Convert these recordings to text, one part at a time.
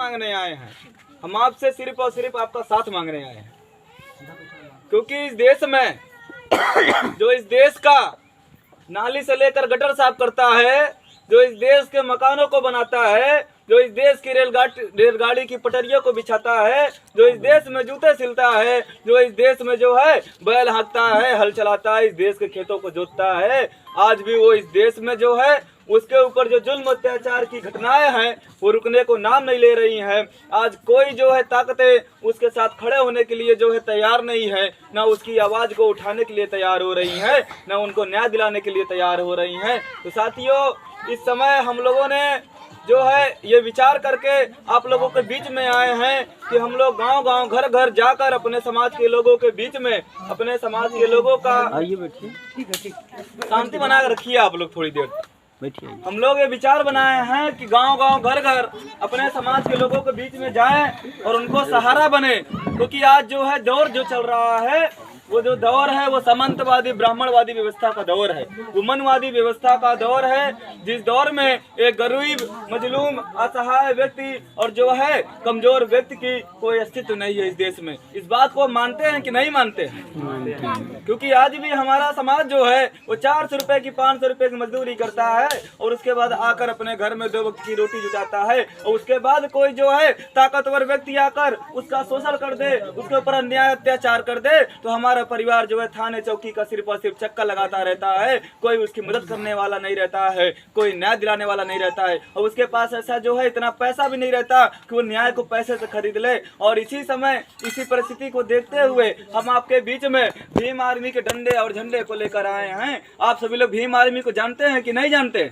मांगने आए हैं, हम आपसे सिर्फ और सिर्फ आपका साथ मांगने आए हैं। क्योंकि इस देश में जो इस देश का नाली से लेकर गटर साफ करता है, जो इस देश के मकानों को बनाता है, जो इस देश की रेलगाड़ी की पटरियों को बिछाता है, जो इस देश में जूते सिलता है, जो इस देश में जो है बैल हाँकता है, हल चलाता है, इस देश के खेतों को जोतता है, आज भी वो इस देश में जो है उसके ऊपर जो जुल्म अत्याचार की घटनाएं हैं वो रुकने को नाम नहीं ले रही हैं। आज कोई जो है ताकतें उसके साथ खड़े होने के लिए जो है तैयार नहीं है, ना उसकी आवाज़ को उठाने के लिए तैयार हो रही हैं, ना उनको न्याय दिलाने के लिए तैयार हो रही हैं। तो साथियों, इस समय हम लोगों ने जो है ये विचार करके आप लोगों के बीच में आए हैं कि हम लोग गांव-गांव, घर-घर जाकर अपने समाज के लोगों के बीच में, अपने समाज के लोगों का आइए बैठिए। ठीक है, ठीक। शांति बनाकर रखिए आप लोग थोड़ी देर। बैठिए। हम लोग ये विचार बनाए हैं कि गांव-गांव, घर-घर अपने समाज के लोगों के बीच में जाएं और उनको सहारा बने। क्योंकि आज जो है दौर जो चल रहा है, वो जो दौर है वो सामंतवादी ब्राह्मणवादी व्यवस्था का दौर है, वो मनवादी व्यवस्था का दौर है, जिस दौर में एक गरीब, मजलूम, असहाय व्यक्ति और जो है कमजोर व्यक्ति की कोई अस्तित्व नहीं है इस देश में। इस बात को मानते हैं कि नहीं मानते हैं? क्योंकि आज भी हमारा समाज जो है वो 400 रुपए की, 500 रुपए की मजदूरी करता है और उसके बाद आकर अपने घर में 2 वक्त की रोटी जुटाता है, और उसके बाद कोई जो है ताकतवर व्यक्ति आकर उसका शोषण कर दे, उसके ऊपर अन्याय अत्याचार कर दे, तो हमारा परिवार जो है थाने चौकी का सिर्फ और सिर्फ चक्कर लगाता रहता है। कोई उसकी मदद करने वाला नहीं रहता है, कोई न्याय दिलाने वाला नहीं रहता है, और उसके पास ऐसा जो है इतना पैसा भी नहीं रहता कि वो न्याय को पैसे से खरीद ले। और इसी समय, इसी परिस्थिति को देखते हुए हम आपके बीच में भीम आर्मी के डंडे और झंडे को लेकर आए हैं। आप सभी लोग भीम आर्मी को जानते हैं कि नहीं जानते?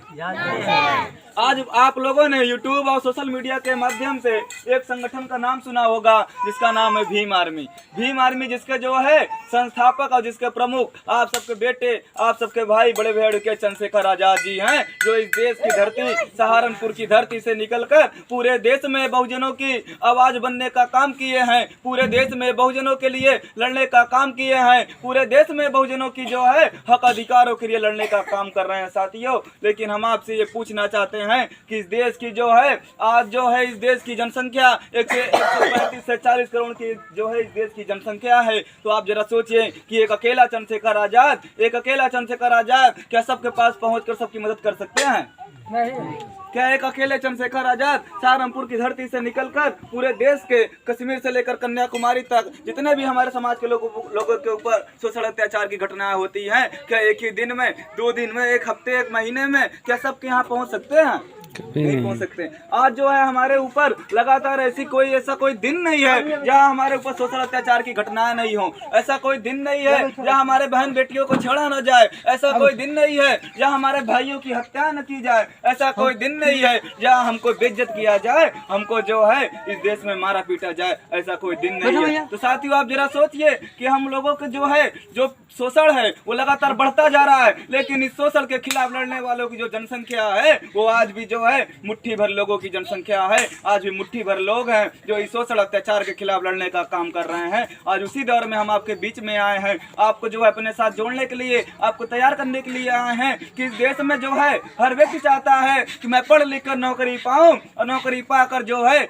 आज आप लोगों ने यूट्यूब और सोशल मीडिया के माध्यम से एक संगठन का नाम सुना होगा जिसका नाम है भीम आर्मी। भीम आर्मी जिसके जो है संस्थापक और जिसके प्रमुख आप सबके बेटे, आप सबके भाई, बड़े भैया के चंद्रशेखर आजाद जी हैं, जो इस देश की धरती, सहारनपुर की धरती से निकलकर पूरे देश में बहुजनों की आवाज बनने का काम किए हैं, पूरे देश में बहुजनों के लिए लड़ने का काम किए हैं, पूरे देश में बहुजनों की जो है हक अधिकारों के लिए लड़ने का काम कर रहे हैं साथियों। लेकिन हम आपसे ये पूछना चाहते हैं कि इस देश की जो है आज जो है इस देश की जनसंख्या 135 से 40 करोड़ की जो है इस देश की जनसंख्या है। तो आप जरा सोचिए कि एक अकेला चंद्रशेखर आजाद क्या सबके पास पहुंचकर सबकी मदद कर सकते हैं? नहीं। क्या एक अकेले चंद्रशेखर आजाद सहारनपुर की धरती से निकलकर पूरे देश के कश्मीर से लेकर कन्याकुमारी तक जितने भी हमारे समाज के लोगों के ऊपर शोषण अत्याचार की घटनाएं होती हैं, क्या एक ही दिन में, 2 दिन में, 1 हफ्ते, 1 महीने में क्या सबके यहाँ पहुँच सकते हैं? नहीं पहुंच सकते। आज जो है हमारे ऊपर लगातार ऐसा कोई दिन नहीं है जहां हमारे ऊपर शोषण अत्याचार की घटनाएं नहीं हो। ऐसा कोई दिन नहीं है जहां हमारे बहन बेटियों को छेड़ा न जाए। ऐसा कोई दिन नहीं है जहां हमारे भाइयों की हत्या न की जाए। ऐसा कोई दिन नहीं है जहां हमको बेइज्जत किया जाए, हमको जो है इस देश में मारा पीटा जाए। ऐसा कोई दिन नहीं है। तो साथियों, आप जरा सोचिए कि हम लोगों के जो है जो शोषण है वो लगातार बढ़ता जा रहा है, लेकिन इस शोषण के खिलाफ लड़ने वालों की जो जनसंख्या है वो आज भी जो है मुट्ठी भर लोगों की जनसंख्या है। आज भी मुट्ठी भर लोग हैं जो इस शोषण अत्याचार के खिलाफ लड़ने का काम कर रहे हैं। आज उसी दौर में हम आपके बीच में आए हैं, आपको जो है अपने साथ जोड़ने के लिए, आपको तैयार करने के लिए आए हैं कि इस देश में जो है हर व्यक्ति चाहता है कि मैं पढ़ लिख कर नौकरी पाऊं और नौकरी पाकर जो है